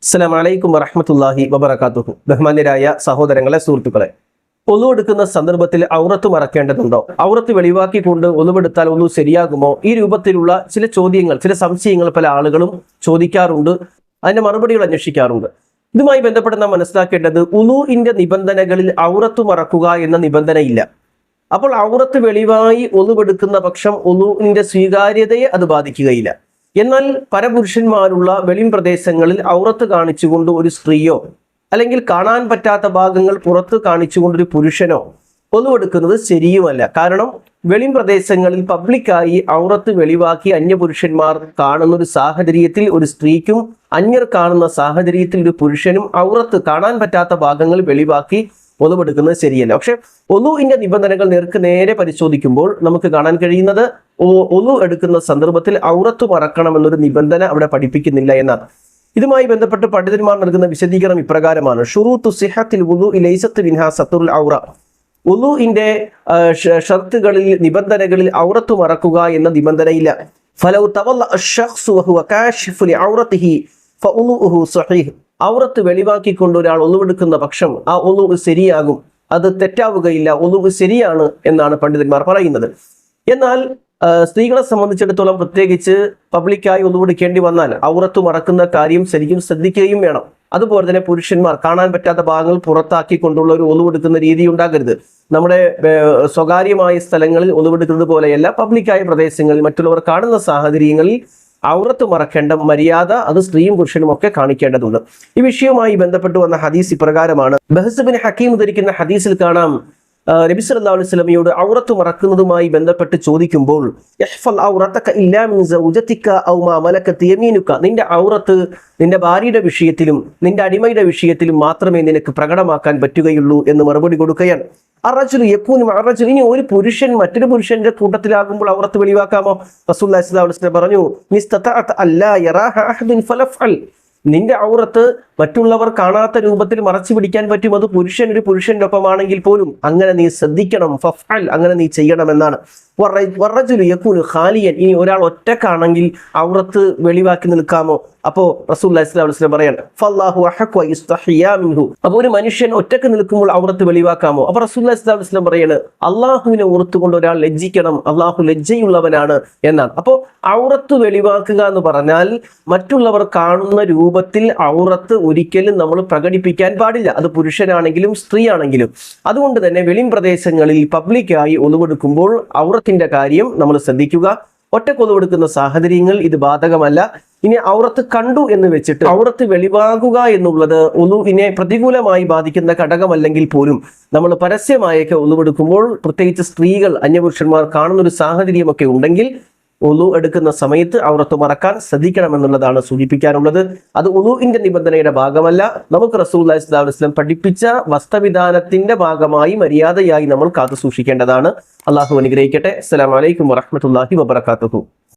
അസ്സലാമു അലൈക്കും വറഹ്മത്തുള്ളാഹി വബറകാതുഹു. ബഹുമാന്യരായ സഹോദരങ്ങളെ, സുഹൃത്തുക്കളെ, ഒളുവെടുക്കുന്ന സന്ദർഭത്തിൽ ഔറത്ത് മറക്കേണ്ടതുണ്ടോ? ഔറത്ത് വെളിവാക്കിക്കൊണ്ട് ഒളുവെടുത്താൽ ഒന്നു ശരിയാകുമോ? ഈ രൂപത്തിലുള്ള ചില ചോദ്യങ്ങൾ, ചില സംശയങ്ങൾ പല ആളുകളും ചോദിക്കാറുണ്ട്. അതിന്റെ മറുപടികൾ അന്വേഷിക്കാറുണ്ട്. ഇതുമായി ബന്ധപ്പെട്ട് നാം മനസ്സിലാക്കേണ്ടത്, ഉളൂഇന്റെ നിബന്ധനകളിൽ ഔറത്ത് മറക്കുക എന്ന നിബന്ധനയില്ല. അപ്പോൾ ഔറത്ത് വെളിവായി ഒളുവെടുക്കുന്ന പക്ഷം ഉളൂഇന്റെ സ്വീകാര്യതയെ അത് ബാധിക്കുകയില്ല. എന്നാൽ പരപുരുഷന്മാരുള്ള വെളിം പ്രദേശങ്ങളിൽ ഔറത്ത് കാണിച്ചുകൊണ്ട് ഒരു സ്ത്രീയോ അല്ലെങ്കിൽ കാണാൻ പറ്റാത്ത ഭാഗങ്ങൾ പുറത്ത് കാണിച്ചുകൊണ്ട് ഒരു പുരുഷനോ ഒളുവെടുക്കുന്നത് ശരിയുമല്ല. കാരണം വെളിം പ്രദേശങ്ങളിൽ പബ്ലിക്കായി ഔറത്ത് വെളിവാക്കി അന്യപുരുഷന്മാർ കാണുന്ന ഒരു സാഹചര്യത്തിൽ ഒരു സ്ത്രീക്കും അന്യർ കാണുന്ന സാഹചര്യത്തിൽ ഒരു പുരുഷനും ഔറത്ത് കാണാൻ പറ്റാത്ത ഭാഗങ്ങൾ വെളിവാക്കി ഒളുവെടുക്കുന്നത് ശരിയല്ല. പക്ഷെ ഒളുഇന്റെ നിബന്ധനകൾ നേരെ പരിശോധിക്കുമ്പോൾ നമുക്ക് കാണാൻ കഴിയുന്നത്, ഒളു എടുക്കുന്ന സന്ദർഭത്തിൽ ഔറത്ത് മറക്കണമെന്നൊരു നിബന്ധന അവിടെ പഠിപ്പിക്കുന്നില്ല എന്നാണ്. ഇതുമായി ബന്ധപ്പെട്ട് പണ്ഡിതന്മാർ നൽകുന്ന വിശദീകരണം ഇപ്രകാരമാണ്: ഷുറൂത്തു സിഹത്തിൽ വുളൂഇ ലൈസത്ത് മിൻഹാ സത്റുൽ ഔറ. വുളൂഇന്റെ ഷർത്തുകളിൽ, നിബന്ധനകളിൽ ഔറത്ത് മറക്കുക എന്ന നിബന്ധനയില്ല. ഫലൗ തവല്ല അശ്ശഖ്സു വഹുവ കാശിഫു ലിഔറതിഹി ഫഉളൂഉഹു സ്വഹീഹ്. ഔറത്ത് വെളിവാക്കിക്കൊണ്ട് ഒരാൾ ഒളുവെടുക്കുന്ന പക്ഷം ആ ഒളു ശരിയാകും, അത് തെറ്റാവുകയില്ല, ഒളു ശരിയാണ് എന്നാണ് പണ്ഡിതന്മാർ പറയുന്നത്. എന്നാൽ സ്ത്രീകളെ സംബന്ധിച്ചിടത്തോളം, പ്രത്യേകിച്ച് പബ്ലിക്കായി ഒളുവെടുക്കേണ്ടി വന്നാൽ ഔറത്ത് മറക്കുന്ന കാര്യം ശരിക്കും ശ്രദ്ധിക്കുകയും വേണം. അതുപോലെ തന്നെ പുരുഷന്മാർ കാണാൻ പറ്റാത്ത ഭാഗങ്ങൾ പുറത്താക്കിക്കൊണ്ടുള്ള ഒരു ഒളുവെടുക്കുന്ന രീതി ഉണ്ടാകരുത്. നമ്മുടെ സ്വകാര്യമായ സ്ഥലങ്ങളിൽ ഒളുവെടുക്കുന്നത് പോലെയല്ല, പബ്ലിക്കായ പ്രദേശങ്ങളിൽ മറ്റുള്ളവർ കാണുന്ന സാഹചര്യങ്ങളിൽ ഔറത്ത് മറക്കേണ്ട മര്യാദ അത് സ്ത്രീയും പുരുഷനും ഒക്കെ കാണിക്കേണ്ടതുണ്ട്. ഈ വിഷയവുമായി ബന്ധപ്പെട്ട് വന്ന ഹദീസ് ഇപ്രകാരമാണ്. ബഹ്സ് ബിൻ ഹക്കീം ഉദ്ധരിക്കുന്ന ഹദീസിൽ കാണാം, നബി സല്ലല്ലാഹു അലൈഹി വസല്ലമയോട് ഔറത്ത് മറക്കുന്നതുമായി ബന്ധപ്പെട്ട് ചോദിക്കുമ്പോൾ, യഹ്ഫൽ ഔറതക ഇല്ലാ മിൻ സൗജതിക ഔ മാ മലകത് യമീനുക. നിന്റെ ഔറത്ത് നിന്റെ ഭാര്യയുടെ വിഷയത്തിലും നിന്റെ അടിമയുടെ വിഷയത്തിലും മാത്രമേ നിനക്ക് പ്രകടമാക്കാൻ പറ്റുകയുള്ളൂ എന്ന് മറുപടി കൊടുക്കുകയാണ്. ഇനി ഒരു പുരുഷൻ മറ്റൊരു പുരുഷന്റെ കൂട്ടത്തിലാകുമ്പോൾ ഔറത്ത് വെളിവാക്കാമോ? റസൂലുള്ളാഹി സ്വല്ലല്ലാഹു അലൈഹി വസല്ലം പറഞ്ഞു, നിസ്തതഅത അല്ലാ യറാഹ അഹദുൻ ഫലഫ്അൽ. നിന്റെ ഔറത്ത് മറ്റുള്ളവർ കാണാത്ത രൂപത്തിൽ മറച്ചു പിടിക്കാൻ പറ്റും. അത് പുരുഷൻ ഒരു പുരുഷന്റെ ഒപ്പമാണെങ്കിൽ പോലും അങ്ങനെ നീ ശ്രദ്ധിക്കണം, ഫഫ്അൽ, അങ്ങനെ നീ ചെയ്യണമെന്നാണ്. വറജുലു യകൂനു ഖാലിയൻ. ഇനി ഒരാൾ ഒറ്റക്കാണെങ്കിൽ ഔറത്ത് വെളിവാക്കി നിൽക്കാമോ? അപ്പോ റസൂലുള്ളാഹി സ്വല്ലല്ലാഹു അലൈഹി വസല്ലം പറയാണ്, ഫല്ലാഹു അഹഖു യസ്തഹിയാ മിൻഹു. അപ്പോൾ ഒരു മനുഷ്യൻ ഒറ്റക്ക് നിൽക്കുമ്പോൾ ഔറത്ത് വെളിവാക്കാമോ? അപ്പോൾ റസൂലുള്ളാഹി സ്വല്ലല്ലാഹു അലൈഹി വസല്ലം പറയാണ്, അള്ളാഹുവിനെ ഓർത്തുകൊണ്ട് ഒരാൾ ലജ്ജിക്കണം, അള്ളാഹു ലജ്ജയുള്ളവനാണ് എന്നാണ്. അപ്പോൾ ഔറത്ത് വെളിവാക്കുക എന്ന് പറഞ്ഞാൽ മറ്റുള്ളവർ കാണുന്ന രൂപത്തിൽ ഔറത്ത് ഒരിക്കലും നമ്മൾ പ്രകടിപ്പിക്കാൻ പാടില്ല, അത് പുരുഷനാണെങ്കിലും സ്ത്രീ ആണെങ്കിലും. അതുകൊണ്ട് തന്നെ വെളിം പ്രദേശങ്ങളിൽ പബ്ലിക്കായി ഒളുവെടുക്കുമ്പോൾ ഔറത്തിന്റെ കാര്യം നമ്മൾ ശ്രദ്ധിക്കുക. ഒറ്റക്ക് ഒളുവെടുക്കുന്ന സാഹചര്യങ്ങൾ ഇത് ബാധകമല്ല. ഇനി ഔറത്ത് കണ്ടു എന്ന് വെച്ചിട്ട് ഔറത്ത് വെളിവാകുക എന്നുള്ളത് ഒളുവിനെ പ്രതികൂലമായി ബാധിക്കുന്ന ഘടകമല്ലെങ്കിൽ പോലും നമ്മൾ പരസ്യമായൊക്കെ ഒളുവെടുക്കുമ്പോൾ, പ്രത്യേകിച്ച് സ്ത്രീകൾ അന്യപുരുഷന്മാർ കാണുന്ന ഒരു സാഹചര്യമൊക്കെ ഉണ്ടെങ്കിൽ ഒളു എടുക്കുന്ന സമയത്ത് ഔറത്ത് മറക്കാൻ ശ്രദ്ധിക്കണമെന്നുള്ളതാണ് സൂചിപ്പിക്കാനുള്ളത്. അത് ഒളുവിന്റെ നിബന്ധനയുടെ ഭാഗമല്ല. നമുക്ക് റസൂലുള്ളാഹി സ്വല്ലല്ലാഹു അലൈഹി വസല്ലം പഠിപ്പിച്ച വസ്ത്രവിധാനത്തിന്റെ ഭാഗമായി, മര്യാദയായി നമ്മൾ കാത്തു സൂക്ഷിക്കേണ്ടതാണ്. അള്ളാഹു അനുഗ്രഹിക്കട്ടെ. അസ്സലാമു അലൈക്കും വറഹ്മത്തുള്ളാഹി വബറകാതുഹു.